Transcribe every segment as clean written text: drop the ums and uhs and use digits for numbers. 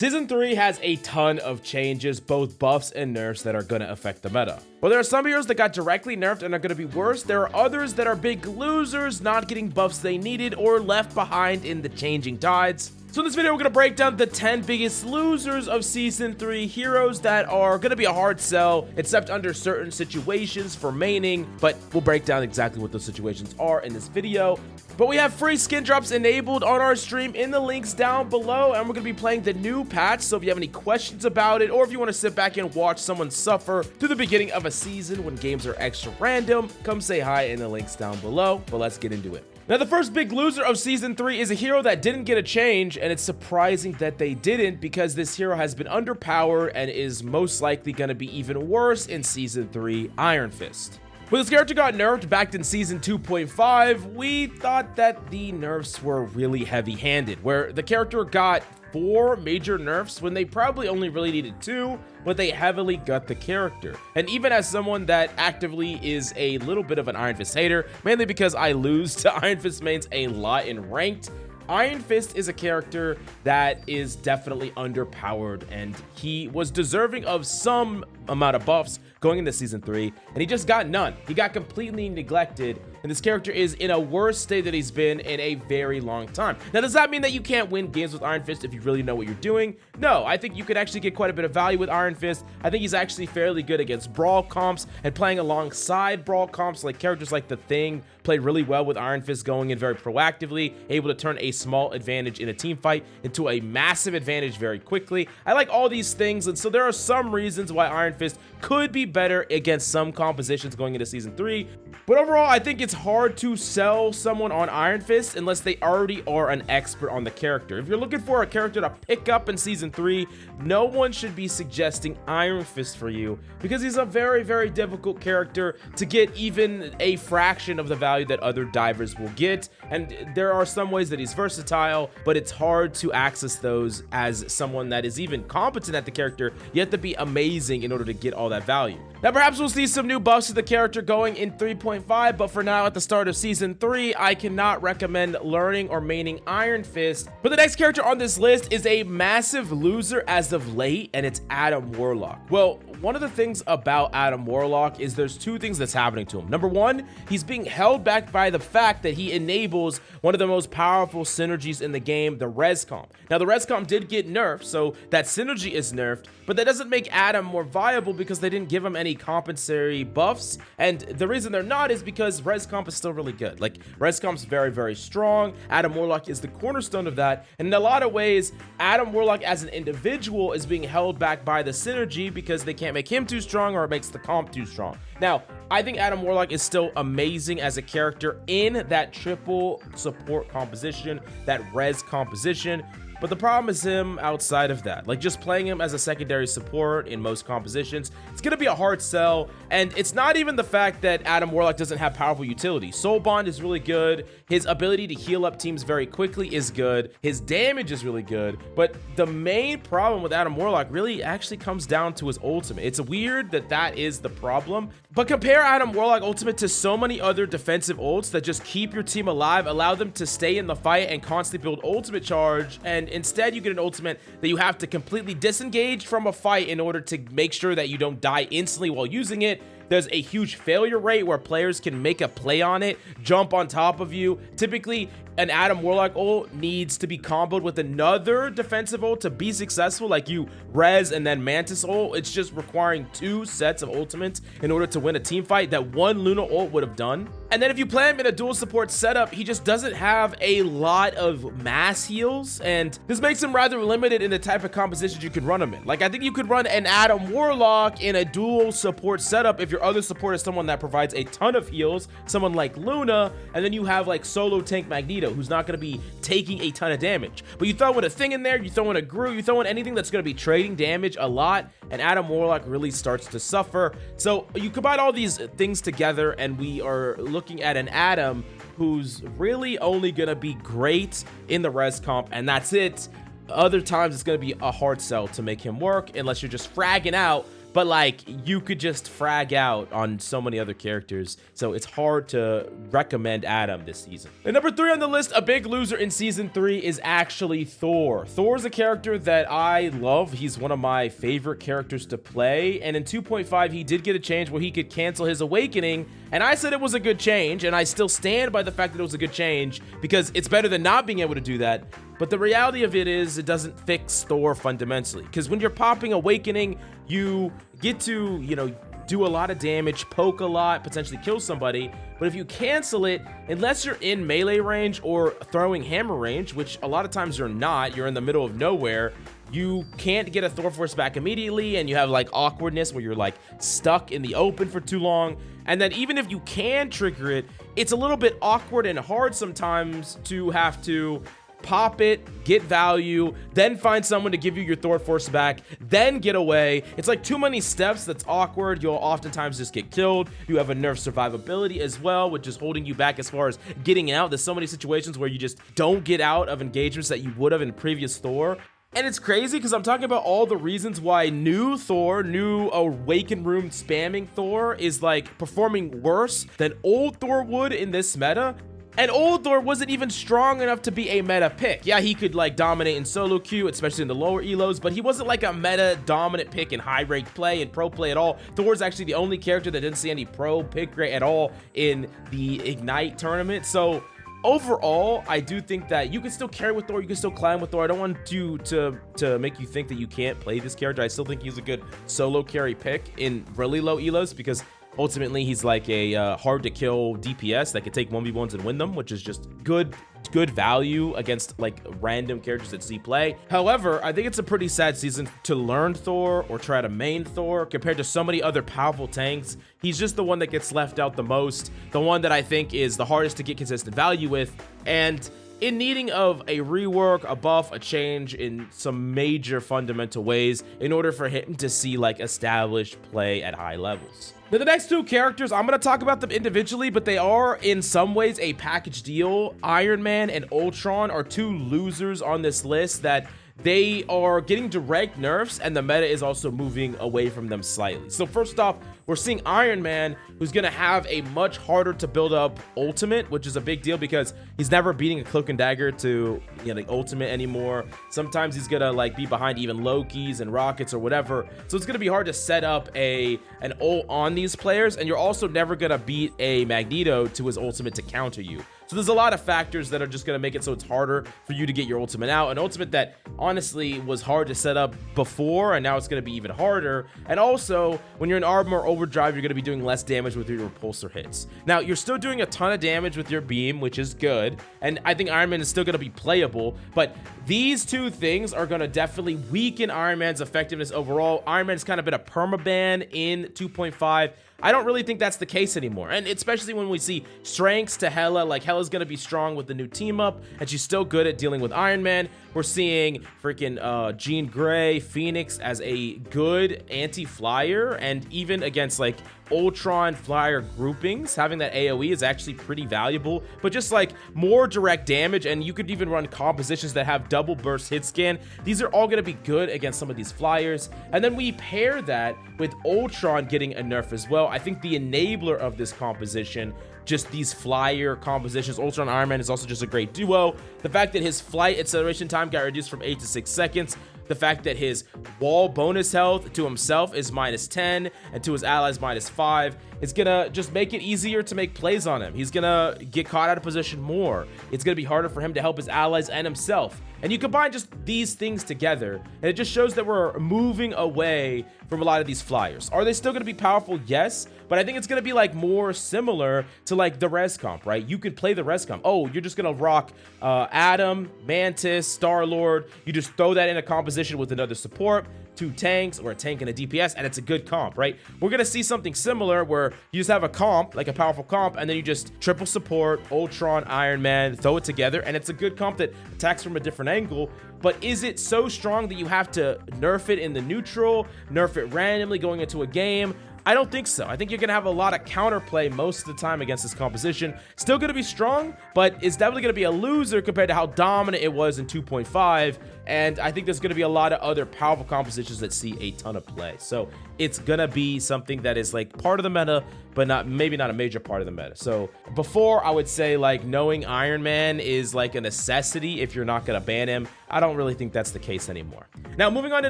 Season 3 has a ton of changes, both buffs and nerfs that are going to affect the meta. While there are some heroes that got directly nerfed and are going to be worse, there are others that are big losers, not getting buffs they needed or left behind in the changing tides. So in this video, we're going to break down the 10 biggest losers of Season 3 heroes that are going to be a hard sell, except under certain situations for maining, but we'll break down exactly what those situations are in this video. But we have free skin drops enabled on our stream in the links down below, and we're going to be playing the new patch, so if you have any questions about it, or if you want to sit back and watch someone suffer through the beginning of a season when games are extra random, come say hi in the links down below, but let's get into it. Now, the first big loser of Season 3 is a hero that didn't get a change, and it's surprising that they didn't because this hero has been underpowered and is most likely going to be even worse in Season 3, Iron Fist. When this character got nerfed back in Season 2.5, we thought that the nerfs were really heavy-handed, where the character got 4 major nerfs when they probably only really needed 2, but they heavily gut the character. And even as someone that actively is a little bit of an Iron Fist hater, mainly because I lose to Iron Fist mains a lot in ranked, Iron Fist is a character that is definitely underpowered, and he was deserving of some amount of buffs going into Season 3, and he just got none. He got completely neglected, and this character is in a worse state that he's been in a very long time. Now, does that mean that you can't win games with Iron Fist if you really know what you're doing? No, I think you could actually get quite a bit of value with Iron Fist. I think he's actually fairly good against Brawl comps and playing alongside Brawl comps, like characters like The Thing played really well with Iron Fist going in very proactively, able to turn a small advantage in a team fight into a massive advantage very quickly. I like all these things, and so there are some reasons why Iron Fist could be better against some compositions going into Season 3. But overall, I think it's hard to sell someone on Iron Fist unless they already are an expert on the character. If you're looking for a character to pick up in Season 3, no one should be suggesting Iron Fist for you because he's a very, very difficult character to get even a fraction of the value that other divers will get. And there are some ways that he's versatile, but it's hard to access those as someone that is even competent at the character. You have to be amazing in order to get all that value. Now, perhaps we'll see some new buffs to the character going in 3.5, but for now, at the start of Season 3, I cannot recommend learning or maining Iron Fist. But the next character on this list is a massive loser as of late, and it's Adam Warlock. Well, one of the things about Adam Warlock is there's 2 things that's happening to him. Number 1, he's being held back by the fact that he enables one of the most powerful synergies in the game, the res comp. Now, the res comp did get nerfed, so that synergy is nerfed, but that doesn't make Adam more viable because they didn't give him any compensatory buffs. And the reason they're not is because res comp is still really good. Like, res comp's very, very strong. Adam Warlock is the cornerstone of that. And in a lot of ways, Adam Warlock as an individual is being held back by the synergy because they can't make him too strong or it makes the comp too strong. Now, I think Adam Warlock is still amazing as a character in that triple support composition, that res composition. But the problem is him outside of that. Like, just playing him as a secondary support in most compositions, it's going to be a hard sell. And it's not even the fact that Adam Warlock doesn't have powerful utility. Soul Bond is really good. His ability to heal up teams very quickly is good. His damage is really good. But the main problem with Adam Warlock really actually comes down to his ultimate. It's weird that that is the problem. But compare Adam Warlock ultimate to so many other defensive ults that just keep your team alive, allow them to stay in the fight and constantly build ultimate charge, and instead you get an ultimate that you have to completely disengage from a fight in order to make sure that you don't die instantly while using it. There's a huge failure rate where players can make a play on it, jump on top of you. Typically, an Adam Warlock ult needs to be comboed with another defensive ult to be successful, like you res and then Mantis ult. It's just requiring 2 sets of ultimates in order to win a team fight that one Luna ult would have done. And then if you play him in a dual support setup, he just doesn't have a lot of mass heals, and this makes him rather limited in the type of compositions you can run him in. Like, I think you could run an Adam Warlock in a dual support setup if your other support is someone that provides a ton of heals, someone like Luna, and then you have like solo tank Magneto, who's not going to be taking a ton of damage. But you throw in a Thing in there, you throw in a Gru, you throw in anything that's going to be trading damage a lot, and Adam Warlock really starts to suffer. So you combine all these things together, and we are looking at an Adam who's really only going to be great in the res comp, and that's it. Other times it's going to be a hard sell to make him work unless you're just fragging out but like you could just frag out on so many other characters, so it's hard to recommend Adam this season. And number 3 on the list, a big loser in season 3 is actually Thor. Thor's a character that I love. He's one of my favorite characters to play, and in 2.5 he did get a change where he could cancel his awakening, and I said it was a good change, and I still stand by the fact that it was a good change because it's better than not being able to do that. But the reality of it is it doesn't fix Thor fundamentally, because when you're popping Awakening, you get to, you know, do a lot of damage, poke a lot, potentially kill somebody. But if you cancel it, unless you're in melee range or throwing hammer range, which a lot of times you're not, you're in the middle of nowhere, you can't get a Thor Force back immediately, and you have like awkwardness where you're like stuck in the open for too long. And then even if you can trigger it, it's a little bit awkward and hard sometimes to have to pop it, get value, then find someone to give you your Thor Force back, then get away. It's like too many steps. That's awkward. You'll oftentimes just get killed. You have a nerf survivability as well, which is holding you back as far as getting out. There's so many situations where you just don't get out of engagements that you would have in previous Thor. And it's crazy because I'm talking about all the reasons why new Thor, new Awaken Room spamming Thor is like performing worse than old Thor would in this meta. And old Thor wasn't even strong enough to be a meta pick. Yeah, he could like dominate in solo queue, especially in the lower elos, but he wasn't like a meta dominant pick in high ranked play and pro play at all. Thor's actually the only character that didn't see any pro pick rate at all in the Ignite tournament. So overall, I do think that you can still carry with Thor, you can still climb with Thor. I don't want you to make you think that you can't play this character. I still think he's a good solo carry pick in really low elos because ultimately he's like a hard to kill DPS that could take 1v1s and win them, which is just good value against like random characters that see play. However, I think it's a pretty sad season to learn Thor or try to main Thor compared to so many other powerful tanks. He's just the one that gets left out the most, the one that I think is the hardest to get consistent value with, and in needing of a rework, a buff, a change in some major fundamental ways in order for him to see like established play at high levels. Now, the next 2 characters, I'm going to talk about them individually, but they are in some ways a package deal. Iron Man and Ultron are 2 losers on this list that they are getting direct nerfs, and the meta is also moving away from them slightly. So first off, we're seeing Iron Man, who's going to have a much harder to build up ultimate, which is a big deal because he's never beating a cloak and dagger to, you know, like ultimate anymore. Sometimes he's going to like be behind even Lokis and rockets or whatever. So it's going to be hard to set up an ult on these players, and you're also never going to beat a Magneto to his ultimate to counter you. So there's a lot of factors that are just going to make it so it's harder for you to get your ultimate out. An ultimate that honestly was hard to set up before, and now it's going to be even harder. And also, when you're in Armor Overdrive, you're going to be doing less damage with your repulsor hits. Now, you're still doing a ton of damage with your beam, which is good. And I think Iron Man is still going to be playable. But these 2 things are going to definitely weaken Iron Man's effectiveness overall. Iron Man's kind of been a permaban in 2.5. I don't really think that's the case anymore, and especially when we see strengths to Hela, like Hela's gonna be strong with the new team up, and she's still good at dealing with Iron Man. We're seeing freaking Jean Grey, Phoenix as a good anti-flyer, and even against like Ultron flyer groupings, having that AoE is actually pretty valuable, but just like more direct damage, and you could even run compositions that have double burst hit scan. These are all going to be good against some of these flyers, and then we pair that with Ultron getting a nerf as well. I think the enabler of this composition, just these flyer compositions, Ultron Iron Man is also just a great duo. The fact that his flight acceleration time got reduced from 8 to 6 seconds, the fact that his wall bonus health to himself is -10 and to his allies -5 is gonna just make it easier to make plays on him. He's gonna get caught out of position more. It's gonna be harder for him to help his allies and himself. And you combine just these things together, and it just shows that we're moving away from a lot of these flyers. Are they still gonna be powerful? Yes, but I think it's gonna be like more similar to like the res comp, right? You can play the res comp. Oh, you're just gonna rock Adam, Mantis, Star-Lord. You just throw that in a composition with another support, 2 tanks, or a tank and a DPS, and it's a good comp, right? We're gonna see something similar where you just have a comp, like a powerful comp, and then you just triple support, Ultron, Iron Man, throw it together, and it's a good comp that attacks from a different angle. But is it so strong that you have to nerf it in the neutral, nerf it randomly going into a game? I don't think so. I think you're going to have a lot of counterplay most of the time against this composition. Still going to be strong, but it's definitely going to be a loser compared to how dominant it was in 2.5. and I think there's going to be a lot of other powerful compositions that see a ton of play. So it's going to be something that is like part of the meta, but maybe not a major part of the meta. So before, I would say like knowing Iron Man is like a necessity if you're not going to ban him. I don't really think that's the case anymore. Now, moving on to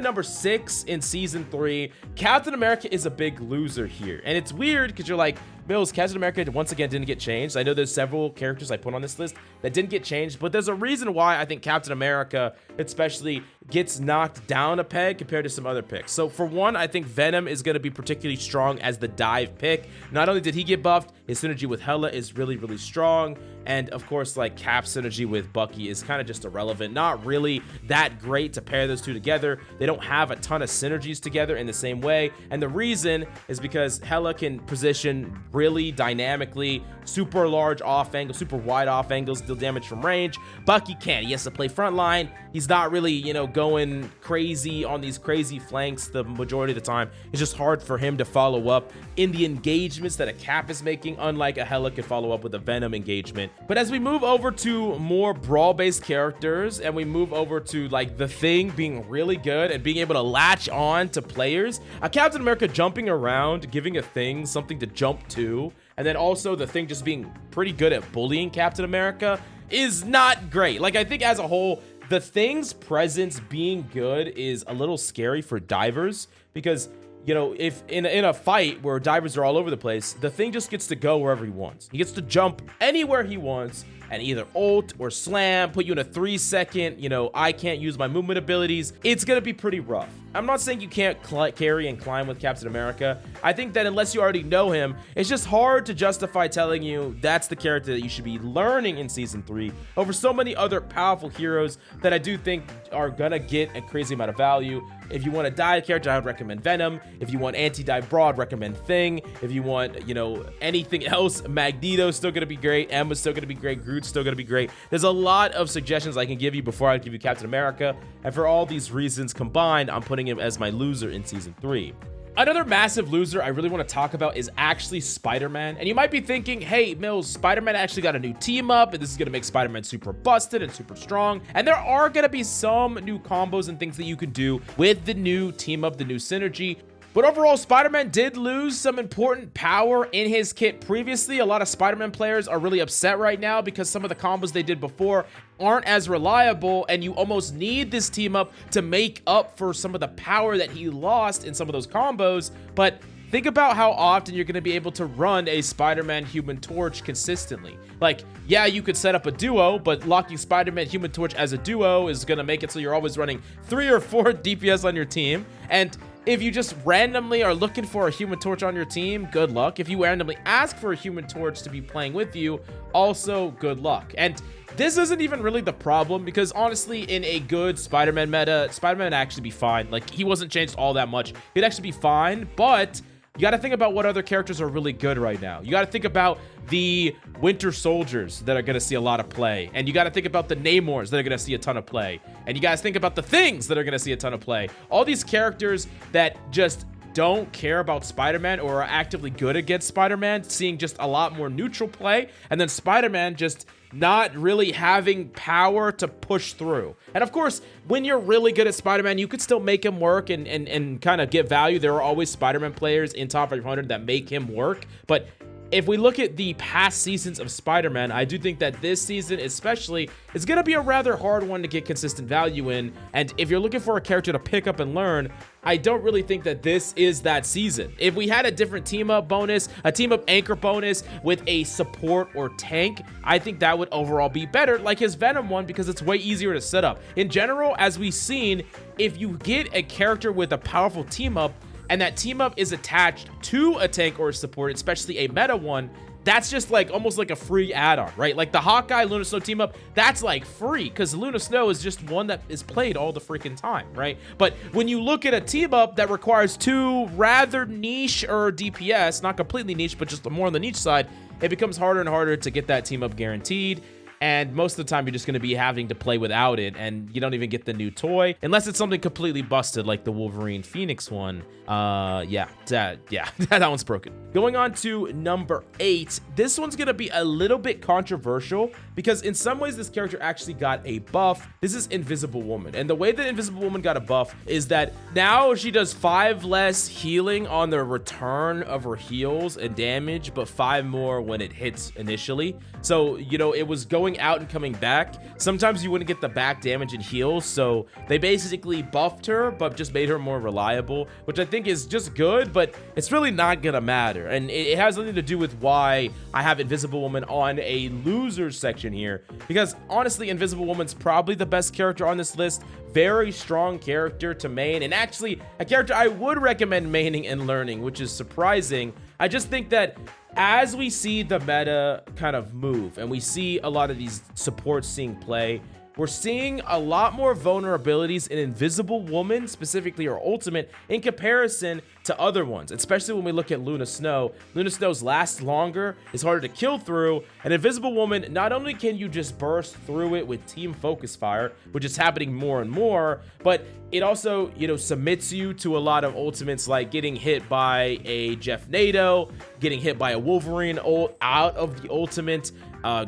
number 6 in season 3, Captain America is a big loser here. And it's weird because you're like, Mills, Captain America once again didn't get changed. I know there's several characters I put on this list that didn't get changed, but there's a reason why I think Captain America especially gets knocked down a peg compared to some other picks. So for one, I think Venom is going to be particularly strong as the dive pick. Not only did he get buffed, his synergy with Hela is really, really strong. And of course, like Cap's synergy with Bucky is kind of just irrelevant. Not really that great to pair those two together. They don't have a ton of synergies together in the same way. And the reason is because Hela can position really dynamically, super large off angles, super wide off angles, deal damage from range. Bucky can't. He has to play frontline. He's not really, you know, going crazy on these crazy flanks the majority of the time. It's just hard for him to follow up in the engagements that a Cap is making, unlike a Hela could follow up with a Venom engagement. But as we move over to more brawl-based characters and we move over to like the Thing being really good and being able to latch on to players, a Captain America jumping around, giving a Thing something to jump to, and then also the Thing just being pretty good at bullying Captain America is not great. Like, I think as a whole, the Thing's presence being good is a little scary for divers because, you know, if in a fight where divers are all over the place, the Thing just gets to go wherever he wants. He gets to jump anywhere he wants and either ult or slam, put you in a 3-second, you know, I can't use my movement abilities. It's gonna be pretty rough. I'm not saying you can't carry and climb with Captain America. I think that unless you already know him, it's just hard to justify telling you that's the character that you should be learning in season 3 over so many other powerful heroes that I do think are gonna get a crazy amount of value. If you want a dive character, I would recommend Venom. If you want anti-dive broad, recommend Thing. If you want, you know, anything else, Magneto's still gonna be great. Emma's still gonna be great. Groot's still gonna be great. There's a lot of suggestions I can give you before I give you Captain America. And for all these reasons combined, I'm putting him as my loser in season 3. Another massive loser I really want to talk about is actually Spider-Man. And you might be thinking, hey, Mills, Spider-Man actually got a new team up, and this is going to make Spider-Man super busted and super strong. And there are going to be some new combos and things that you can do with the new team up, the new synergy. But overall, Spider-Man did lose some important power in his kit previously. A lot of Spider-Man players are really upset right now because some of the combos they did before aren't as reliable, and you almost need this team up to make up for some of the power that he lost in some of those combos. But think about how often you're going to be able to run a Spider-Man Human Torch consistently. Like, yeah, you could set up a duo, but locking Spider-Man Human Torch as a duo is going to make it so you're always running 3 or 4 DPS on your team. And if you just randomly are looking for a Human Torch on your team, good luck. If you randomly ask for a Human Torch to be playing with you, also good luck. And this isn't even really the problem because honestly, in a good Spider-Man meta, Spider-Man would actually be fine. Like, he wasn't changed all that much. He'd actually be fine, but you got to think about what other characters are really good right now. You got to think about the Winter Soldiers that are going to see a lot of play. And you got to think about the Namors that are going to see a ton of play. And you guys think about the Things that are going to see a ton of play. All these characters that just don't care about Spider-Man or are actively good against Spider-Man, seeing just a lot more neutral play. And then Spider-Man just not really having power to push through. And of course, when you're really good at Spider-Man, you could still make him work and kind of get value. There are always Spider-Man players in top 500 that make him work. But if we look at the past seasons of Spider-Man, I do think that this season especially is going to be a rather hard one to get consistent value in. And if you're looking for a character to pick up and learn, I don't really think that this is that season. If we had a different team up bonus, a team up anchor bonus with a support or tank, I think that would overall be better, like his Venom one, because it's way easier to set up. In general, as we've seen, if you get a character with a powerful team up, and that team up is attached to a tank or a support, especially a meta one, that's just like almost like a free add-on, right? Like the Hawkeye Luna Snow team up, that's like free because Luna Snow is just one that is played all the freaking time, right? But when you look at a team up that requires 2 rather niche or DPS, not completely niche, but just more on the niche side, it becomes harder and harder to get that team up guaranteed. and most of the time you're just going to be having to play without it, and you don't even get the new toy unless it's something completely busted like the Wolverine Phoenix one. Yeah, that one's broken. Going on to number 8. This one's gonna be a little bit controversial because in some ways this character actually got a buff. This is Invisible Woman, and the way that Invisible Woman got a buff is that now she does 5 less healing on the return of her heals and damage, but 5 more when it hits initially. So, you know, it was going out and coming back. Sometimes you wouldn't get the back damage and heals, so they basically buffed her, but just made her more reliable, which I think is just good, but it's really not gonna matter. And it has nothing to do with why I have Invisible Woman on a losers section here, because honestly, Invisible Woman's probably the best character on this list. Very strong character to main, and actually a character I would recommend maining and learning, which is surprising. I just think that as we see the meta kind of move and we see a lot of these supports seeing play, we're seeing a lot more vulnerabilities in Invisible Woman, specifically her ultimate, in comparison to other ones, especially when we look at Luna Snow. Luna Snow's lasts longer, is harder to kill through, and Invisible Woman, not only can you just burst through it with Team Focus Fire, which is happening more and more, but it also, you know, submits you to a lot of ultimates like getting hit by a Jeff Nato, getting hit by a Wolverine out of the ultimate,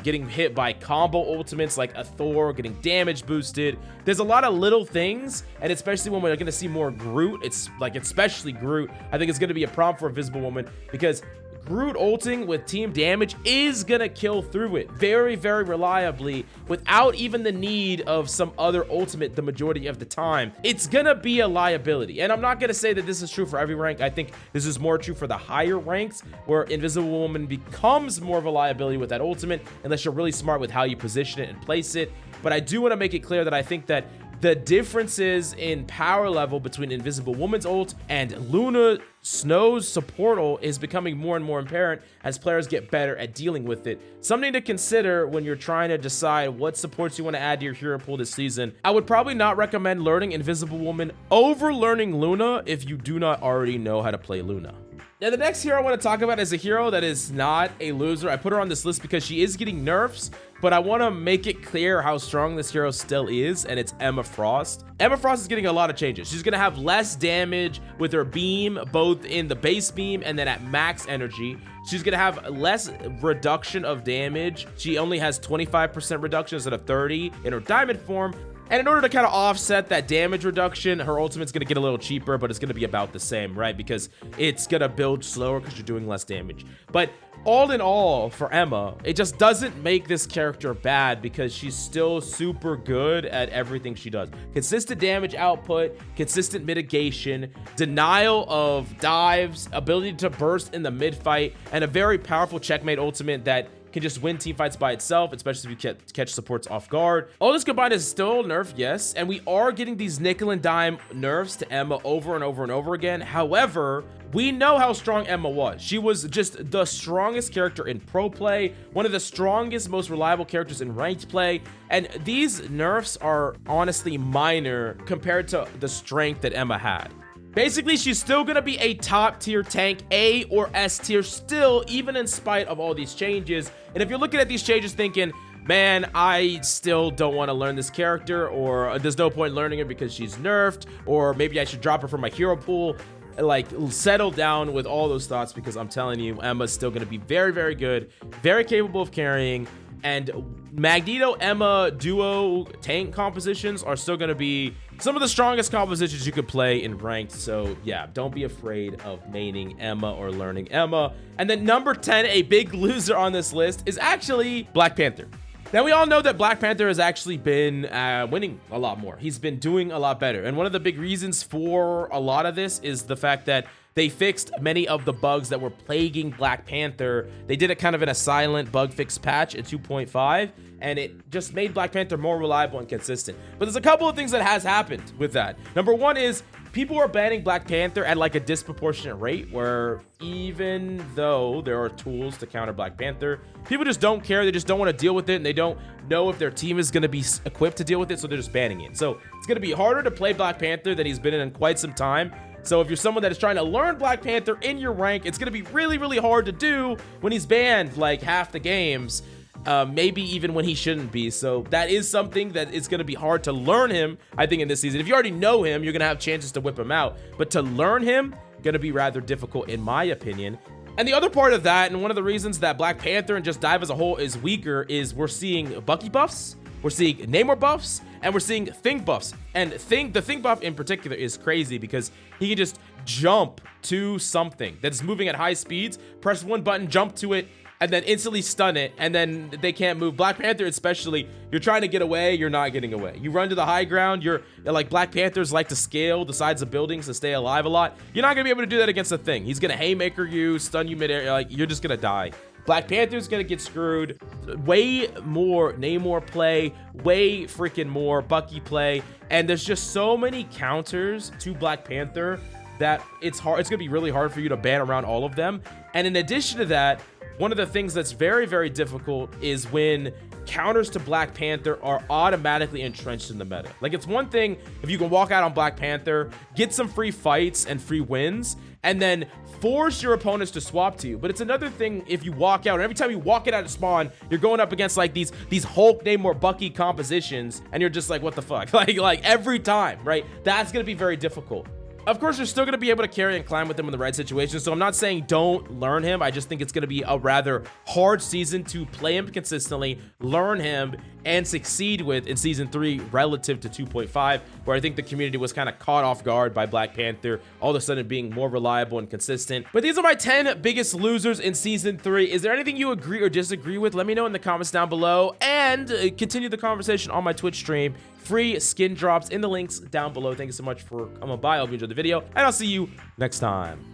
getting hit by combo ultimates like a Thor, getting damage boosted. There's a lot of little things, and especially when we're going to see more Groot, it's like especially Groot, I think it's going to be a problem for Invisible Woman, because Groot ulting with team damage is gonna kill through it very, very reliably without even the need of some other ultimate the majority of the time. It's gonna be a liability, and I'm not gonna say that this is true for every rank. I think this is more true for the higher ranks where Invisible Woman becomes more of a liability with that ultimate unless you're really smart with how you position it and place it. But I do want to make it clear that I think that the differences in power level between Invisible Woman's ult and Luna Snow's support ult is becoming more and more apparent as players get better at dealing with it. Something to consider when you're trying to decide what supports you want to add to your hero pool this season. I would probably not recommend learning Invisible Woman over learning Luna if you do not already know how to play Luna. Now, the next hero I want to talk about is a hero that is not a loser. I put her on this list because she is getting nerfs, but I want to make it clear how strong this hero still is, and it's Emma Frost. Emma Frost is getting a lot of changes. She's going to have less damage with her beam, both in the base beam and then at max energy. She's going to have less reduction of damage. She only has 25% reduction instead of 30 in her diamond form. And in order to kind of offset that damage reduction, her ultimate's going to get a little cheaper, but it's going to be about the same, right? Because it's going to build slower because you're doing less damage. But all in all, for Emma, it just doesn't make this character bad because she's still super good at everything she does. Consistent damage output, consistent mitigation, denial of dives, ability to burst in the mid-fight, and a very powerful checkmate ultimate that can just win team fights by itself, especially if you catch supports off guard. All this combined is still nerf, yes, and we are getting these nickel and dime nerfs to Emma over and over and over again. However, we know how strong Emma was. She was just the strongest character in pro play, one of the strongest, most reliable characters in ranked play, and these nerfs are honestly minor compared to the strength that Emma had. Basically, she's still going to be a top tier tank, A or S tier still, even in spite of all these changes. And if you're looking at these changes thinking, man, I still don't want to learn this character, or there's no point learning her because she's nerfed, or maybe I should drop her from my hero pool, like, settle down with all those thoughts, because I'm telling you, Emma's still going to be very, very good, very capable of carrying. And Magneto Emma duo tank compositions are still going to be some of the strongest compositions you could play in ranked. So yeah, don't be afraid of maining Emma or learning Emma. And then number 10, a big loser on this list, is actually Black Panther. Now, we all know that Black Panther has actually been winning a lot more. He's been doing a lot better. And one of the big reasons for a lot of this is the fact that they fixed many of the bugs that were plaguing Black Panther. They did it kind of in a silent bug fix patch at 2.5, and it just made Black Panther more reliable and consistent. But there's a couple of things that has happened with that. Number one is people are banning Black Panther at like a disproportionate rate, where even though there are tools to counter Black Panther, people just don't care. They just don't want to deal with it, and they don't know if their team is going to be equipped to deal with it, so they're just banning it. So it's going to be harder to play Black Panther than he's been in quite some time. So if you're someone that is trying to learn Black Panther in your rank, it's going to be really, really hard to do when he's banned like half the games. maybe even when he shouldn't be. So that is something that is going to be hard to learn him, I think, in this season. If you already know him, you're going to have chances to whip him out. But to learn him, going to be rather difficult, in my opinion. And the other part of that, and one of the reasons that Black Panther and just Dive as a whole is weaker, is we're seeing Bucky buffs, we're seeing Namor buffs, and we're seeing Thing buffs. And the Thing buff in particular is crazy because he can just jump to something that's moving at high speeds, press one button, jump to it, and then instantly stun it, and then they can't move. Black Panther especially, you're trying to get away, you're not getting away. You run to the high ground, you're like, Black Panthers like to scale the sides of buildings to stay alive a lot. You're not gonna be able to do that against a Thing. He's gonna haymaker you, stun you midair, like, you're just gonna die. Black Panther's gonna get screwed. Way more Namor play, way freaking more Bucky play, and there's just so many counters to Black Panther that it's hard. It's gonna be really hard for you to ban around all of them. And in addition to that, one of the things that's very, very difficult is when counters to Black Panther are automatically entrenched in the meta. Like, it's one thing if you can walk out on Black Panther, get some free fights and free wins, and then force your opponents to swap to you. But it's another thing if you walk out, and every time you walk it out of spawn, you're going up against like these Hulk, Namor, Bucky compositions, and you're just like, what the fuck? like every time, right? That's gonna be very difficult. Of course, you're still going to be able to carry and climb with him in the right situation, so I'm not saying don't learn him. I just think it's going to be a rather hard season to play him consistently, learn him, and succeed with in Season 3 relative to 2.5, where I think the community was kind of caught off guard by Black Panther, all of a sudden being more reliable and consistent. But these are my 10 biggest losers in Season 3. Is there anything you agree or disagree with? Let me know in the comments down below, and continue the conversation on my Twitch stream. Free skin drops in the links down below. Thank you so much for coming by. I hope you enjoyed the video, and I'll see you next time.